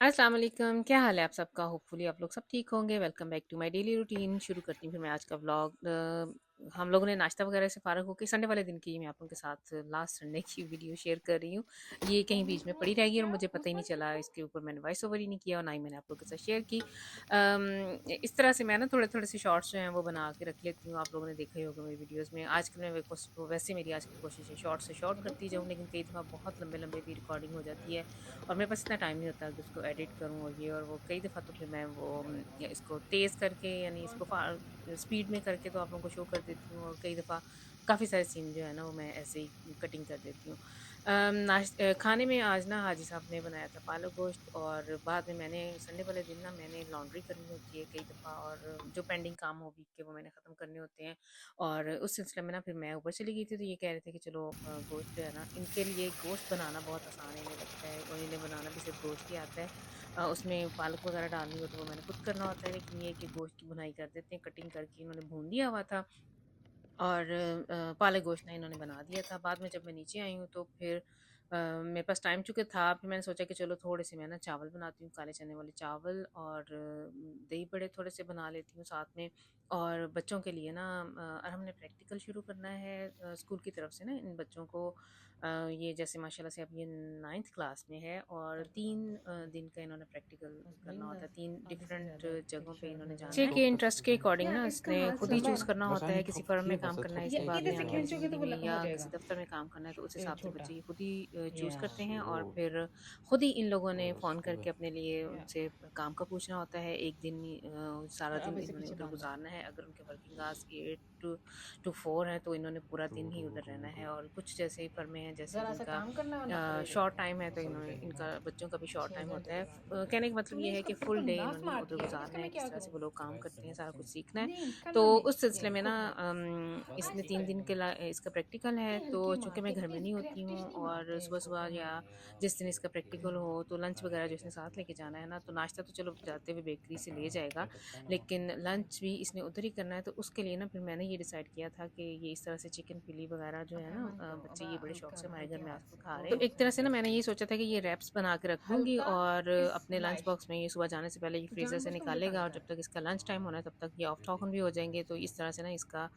अस्सलाम वालेकुम, क्या हाल है आप सबका? होपफुली आप लोग सब ठीक होंगे। Welcome back to my daily routine. शुरू करती हूँ फिर मैं आज का व्लॉग। हम लोगों ने नाश्ता वगैरह से फ़ारग होके संडे वाले दिन की मैं आप लोगों के साथ लास्ट संडे की वीडियो शेयर कर रही हूँ। ये कहीं बीच में पड़ी रह गई और मुझे पता ही नहीं चला, इसके ऊपर मैंने वॉइस ओवर ही नहीं किया और ना ही मैंने आप लोगों के साथ शेयर की। इस तरह से मैं ना थोड़े-थोड़े से शॉर्ट्स जो हैं वो बना के रख लेती हूँ। आप लोगों ने देखा ही होगा मेरी वीडियोज़ में। आजकल मैं वैसे मेरी आजकल कोशिश है शॉर्ट से शॉर्ट करती जाऊँ, लेकिन कई दफ़ा बहुत लंबे-लंबे भी रिकॉर्डिंग हो जाती है और मेरे पास इतना टाइम नहीं होता कि उसको एडिट करूँ और ये और वो। कई दफ़ा तो फिर मैं वो या इसको तेज़ करके यानी इसको स्पीड में करके तो आप लोगों को शो कर देती हूँ और कई दफ़ा काफ़ी सारे सीन जो है ना वो मैं ऐसे ही कटिंग कर देती हूँ। खाने में आज ना हाजी साहब ने बनाया था पालक गोश्त और बाद में मैंने संडे वाले दिन ना मैंने लॉन्ड्री करनी होती है कई दफ़ा और जो पेंडिंग काम हो वीक के वो मैंने ख़त्म करने होते हैं। और उस सिलसिले में ना फिर मैं ऊपर चली गई थी, तो ये कह रहे थे कि चलो गोश्त जो है ना इनके लिए गोश्त बनाना बहुत आसान है, इन्हें लगता है और इन्हें बनाना भी सिर्फ गोश्त ही आता है। उसमें पालक वगैरह डालनी हो तो वो मैंने खुद करना होता है, लेकिन ये है कि गोश्त की भुनाई कर देते हैं, कटिंग करके इन्होंने भून दिया हुआ था और पालक गोश्त ना इन्होंने बना दिया था। बाद में जब मैं नीचे आई हूँ तो फिर मेरे पास टाइम चूँकि था, फिर मैंने सोचा कि चलो थोड़े से मैं ना चावल बनाती हूँ, काले चने वाले चावल और दही बड़े थोड़े से बना लेती हूँ साथ में। और बच्चों के लिए ना और हमने प्रैक्टिकल शुरू करना है स्कूल की तरफ से ना इन बच्चों को। ये जैसे माशाल्लाह से अब ये 9th क्लास में है और 3 दिन का इन्होंने प्रैक्टिकल करना होता है। 3 डिफरेंट जगहों पे इन्होंने जाना है। बच्चे के इंटरेस्ट के अकॉर्डिंग ना इसने खुद ही चूज़ करना होता है, किसी फर्म में काम करना है इसने बाद में आने वाली ज़िंदगी में या किसी दफ्तर में काम करना है, तो उस हिसाब से बच्चे ये खुद ही चूज़ करते हैं और फिर खुद ही इन लोगों ने फ़ोन करके अपने लिए उनसे काम का पूछना होता है। एक दिन सारा दिन इन्होंने उधर गुज़ारना है। अगर उनके वर्किंग आवर्स 8 टू 4 हैं, तो इन्होंने पूरा दिन ही उधर रहना है और कुछ जैसे फर्में हैं जैसे जिनका शॉर्ट टाइम है, तो इन्होंने इनका बच्चों का भी शॉर्ट टाइम होता है। कहने का मतलब ये है कि फुल डे इन्होंने उधर गुज़ारना है, किस तरह से वो लोग काम करते हैं, सारा कुछ सीखना है। तो उस सिलसिले में ना इसने 3 दिन के इसका प्रैक्टिकल है, तो चूँकि मैं घर में नहीं होती हूँ और सुबह-सुबह या जिस दिन इसका प्रैक्टिकल हो तो लंच वगैरह जो इसने साथ लेके जाना है ना, तो नाश्ता तो चलो जाते हुए बेकरी से ले जाएगा, लेकिन लंच भी इसने उधर ही करना है। तो उसके लिए ना फिर मैंने ये डिसाइड किया था कि ये इस तरह से चिकन फिली वगैरह जो है ना बच्चे ये बड़े शौक से हमारे घर में आजकल खा रहे हैं। तो एक तरह से ना मैंने ये सोचा था कि ये रैप्स बना के रख दूँगी और अपने लंच बॉक्स में ये सुबह जाने से पहले ये फ्रीज़र से निकालेगा और जब तक इसका लंच टाइम होना है तब तक ये ऑफ टॉकन भी हो जाएँगे। तो इस तरह से ना इसका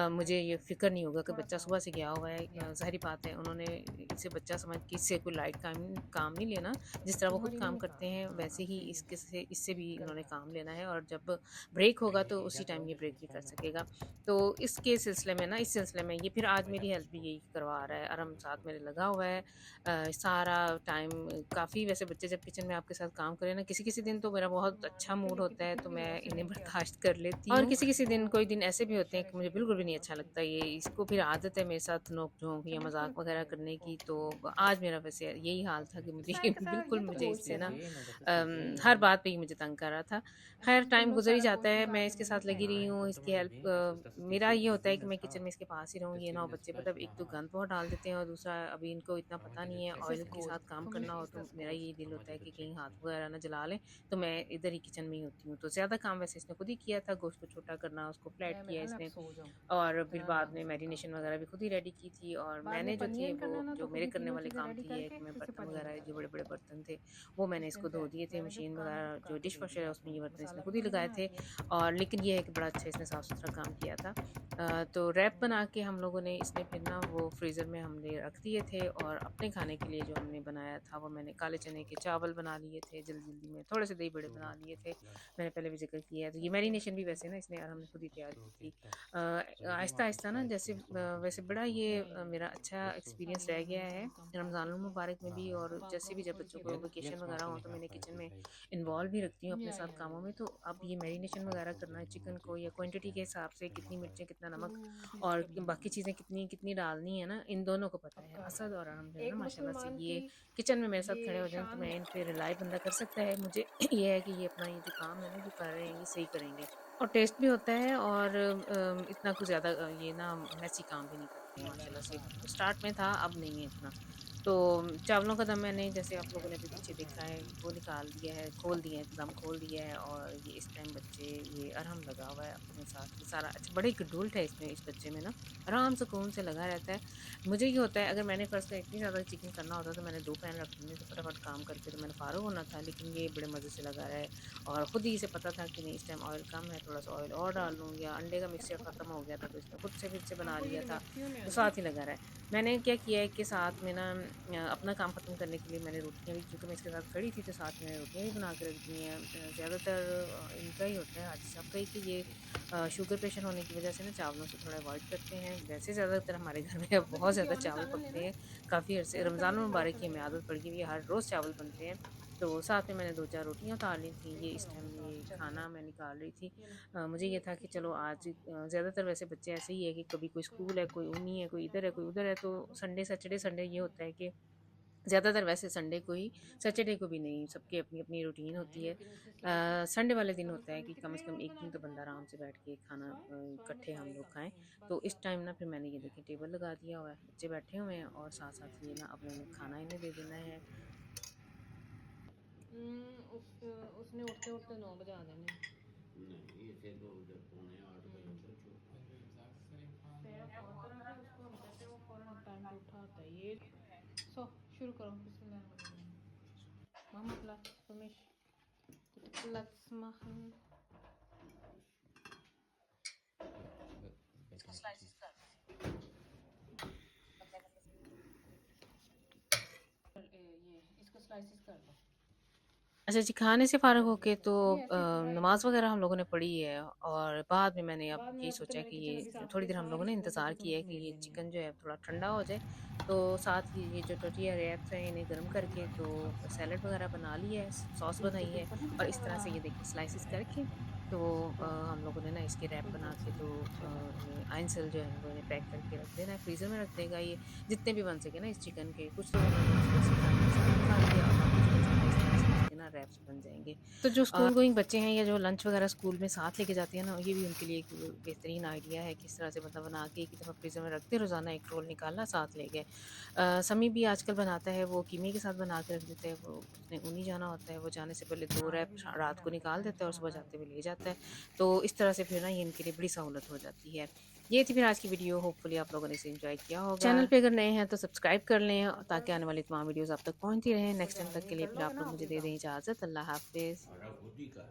मुझे ये फ़िक्र नहीं होगा कि बच्चा सुबह से गया हुआ है। ज़ाहिर-सी बात है उन्होंने इसे बच्चा समझ के इससे कोई लाइट काम काम नहीं लेना। जिस तरह वो खुद काम करते हैं वैसे ही इससे भी इन्होंने काम लेना है और जब ब्रेक होगा तो उसी टाइम ये ब्रेक भी कर सकेगा। तो इसके सिलसिले में ना इस सिलसिले में ये फिर आज मेरी हेल्प भी यही करवा रहा है, आराम साथ मेरे लगा हुआ है। सारा टाइम काफ़ी वैसे बच्चे जब किचन में आपके साथ काम करें ना, किसी-किसी दिन तो मेरा बहुत अच्छा मूड होता है तो मैं इन्हें बर्दाश्त कर लेती हूँ और किसी-किसी दिन कोई दिन ऐसे भी होते हैं कि मुझे बिल्कुल भी नहीं अच्छा लगता ये। इसको फिर आदत है मेरे साथ नोक-झोंक या मज़ाक वगैरह करने की, तो आज मेरा वैसे यही हाल था कि मुझे बिल्कुल मुझे इससे ना हर बात पे ये मुझे तंग कर रहा था। ख़ैर टाइम गुज़र ही जाता है, मैं इसके साथ लगी रही हूँ, इसकी हेल्प मेरा ये होता है कि मैं किचन में इसके पास ही रहूँ, ये ना हो बच्चे मतलब एक तो गंद बहुत डाल देते हैं और दूसरा अभी इनको इतना पता नहीं है, ऑयल के साथ काम करना हो तो मेरा यही दिल होता है कि कहीं हाथ वगैरह ना जला लें, तो मैं इधर ही किचन में ही होती हूँ। तो ज़्यादा काम वैसे इसने खुद ही किया था, गोश्त को छोटा करना, उसको फ्लैट किया इसने और फिर बाद में मैरिनेशन वगैरह भी खुद ही रेडी की थी और मैंने जो थे वो जो मेरे करने वाले काम थे ये है कि मैं बर्तन वगैरह जो बड़े-बड़े बर्तन थे वो मैंने इसको धो दिए थे। मशीन वगैरह जो डिश वॉशर है उसमें ये बर्तन इसने खुद ही लगाए थे और लेकिन ये है कि बड़ा अच्छा इसने साफ-सुथरा काम किया था। तो रैप बना के हम लोगों ने इसने फिर ना वो फ्रीज़र में हमने रख दिए थे और अपने खाने के लिए जो हमने बनाया था वो मैंने काले चने के चावल बना लिए थे जल्दी-जल्दी में, थोड़े से दही बड़े बना लिए थे। मैंने पहले भी ज़िक्र किया है। तो ये मैरिनेशन भी वैसे ना इसने और हमने खुद ही तैयार की थी। आहिस्ता-आहिस्ता ना जैसे वैसे बड़ा ये मेरा अच्छा एक्सपीरियंस रह गया है रमज़ानुल मुबारक में भी और जैसे भी जब बच्चों को वेकेशन वगैरह हो तो मैंने किचन में इन्वॉल्व भी रखती हूँ अपने साथ कामों में। तो अब ये मैरिनेशन वगैरह करना है चिकन को या क्वांटिटी के हिसाब से कितनी मिर्चें, कितना नमक और बाकी चीज़ें कितनी कितनी डालनी है ना, इन दोनों को पता है। असद और अरहम जो है ना माशाल्लाह से ये किचन में मेरे साथ खड़े हो जाएँ तो मैं इन पे रिलाई बंदा कर सकता है। मुझे ये है कि ये अपना ये जो काम है ना जो कर रहे हैं ये सही करेंगे और टेस्ट भी होता है और इतना कुछ ज़्यादा ये ना मेसी काम भी नहीं करते हैं माशाल्लाह से। स्टार्ट में था अब नहीं है इतना। तो चावलों का दम मैंने जैसे आप लोगों ने अभी पीछे देखा है वो निकाल दिया है, खोल दिया है, दम खोल दिया है और ये इस टाइम बच्चे ये अरहम लगा हुआ है अपने साथ। ये सारा अच्छा बड़ा एक डुलट है इसमें, इस बच्चे में ना आराम सुकून से लगा रहता है। मुझे ये होता है अगर मैंने फ़र्ज़ करें इतनी ज़्यादा चिकन करना होता तो मैंने 2 पैन रख देने थे फटाफट काम करके, तो मैंने फ़ारिग होना था, लेकिन ये बड़े मज़े से लगा रहा है। और ख़ुद ही इसे पता था कि नहीं इस टाइम ऑयल कम है, थोड़ा-सा ऑयल और डाल लूँ, या अंडे का मिक्सचर ख़त्म हो गया था तो इसने खुद से फिर से बना लिया था, तो साथ ही लगा रहा है। मैंने क्या किया है कि साथ में ना अपना काम ख़त्म करने के लिए मैंने रोटियाँ भी, क्योंकि मैं इसके साथ खड़ी थी तो साथ में मैंने रोटियाँ भी बना के रख दी हैं। ज़्यादातर इनका ही होता है हाजी साहब का ही कि ये शुगर पेशेंट होने की वजह से ना चावलों से थोड़ा अवॉइड करते हैं। वैसे ज़्यादातर हमारे घर में अब बहुत ज़्यादा चावल पकते हैं, काफ़ी अरसे रमज़ान मुबारक की हमें आदत पड़ गई हुई है, हर रोज़ चावल बनते हैं। तो साथ में मैंने 2-4 रोटियाँ उतार ली थी, ये इस टाइम ये खाना मैं निकाल रही थी। मुझे ये था कि चलो आज ज़्यादातर वैसे बच्चे ऐसे ही है कि कभी कोई स्कूल है, कोई ऊनी है, कोई इधर है, कोई उधर है, तो संडे सैटरडे संडे ये होता है कि ज़्यादातर वैसे संडे को ही, सैटरडे को भी नहीं, सबकी अपनी-अपनी रूटीन होती है। संडे वाले दिन होता है कि कम से कम एक दिन तो बंदा आराम से बैठ के खाना इकट्ठे हम लोग खाएँ। तो इस टाइम ना फिर मैंने ये देखें टेबल लगा दिया हुआ है, बच्चे बैठे हुए हैं और साथ-साथ ये ना अब मैंने खाना इन्हें दे देना है। उसने उठते-उठते 9 बजा देने। नहीं इसे तो जब पौने 8 बजे उधर छोड़ना तेरा फ़ोन तो रख ले उसको, हम कहते हैं वो फ़ौरन टाइम पे उठा होता है। ये जो है सो शुरू करो बिस्मिल्लाहिर्रहमानिर्रहीम। Mama Platz für mich. Bitte Platz machen. इसको स्लाइसेस कर दो। ये इसको स्लाइसेस कर दो। अच्छा जी, खाने से फ़ारिग होके तो नमाज़ वग़ैरह हम लोगों ने पढ़ी है और बाद में मैंने अब यही सोचा कि ये थोड़ी देर हम लोगों ने इंतज़ार किया है कि ये चिकन जो है थोड़ा ठंडा हो जाए। तो साथ ही ये जो टोर्टिया रैप्स हैं इन्हें गर्म करके तो सैलेड वग़ैरह बना लिया है, सॉस बनाई है और इस तरह से ये देखिए स्लाइसेस करके तो हम लोगों ने ना इसके रैप बना के तो ये आइंसल जो है वो इन्हें पैक करके रख देना है, फ्रीज़र में रख देगा ये जितने भी बन सके ना इस चिकन के। कुछ लोगों ने तो जैसे खाने के साथ ही खा लिया और बाकी जो बचा था इस तरह से इसके ना रैप्स बन जाएँगे। तो जो स्कूल गोइंग बच्चे हैं या जो लंच वगैरह स्कूल में साथ लेके जाते हैं ना, ये भी उनके लिए एक बेहतरीन आइडिया है किस तरह से मतलब बना के एक ही दफ़ा फ्रीज़र में रख दिया, रोज़ाना एक रोल निकाला साथ ले गए। समी भी आजकल बनाता है, वो कीमे के साथ बना के रख देता है, वो उसने ऊनी जाना होता है, वो जाने से पहले 2 रैप रात को निकाल देता है और सुबह जाते हुए ले जाता है। तो इस तरह से फिर ना ये इनके लिए बड़ी सहूलत हो जाती है। ये थी फिर आज की वीडियो, होपफुली आप लोगों ने इसे एंजॉय किया होगा। चैनल पे अगर नए हैं तो सब्सक्राइब कर लें ताकि आने वाली तमाम वीडियोस आप तक पहुंचती रहें। नेक्स्ट टाइम तक के लिए फिर आप लोग मुझे दे दें इजाज़त। अल्लाह हाफ़िज़। हमारा खुद ही का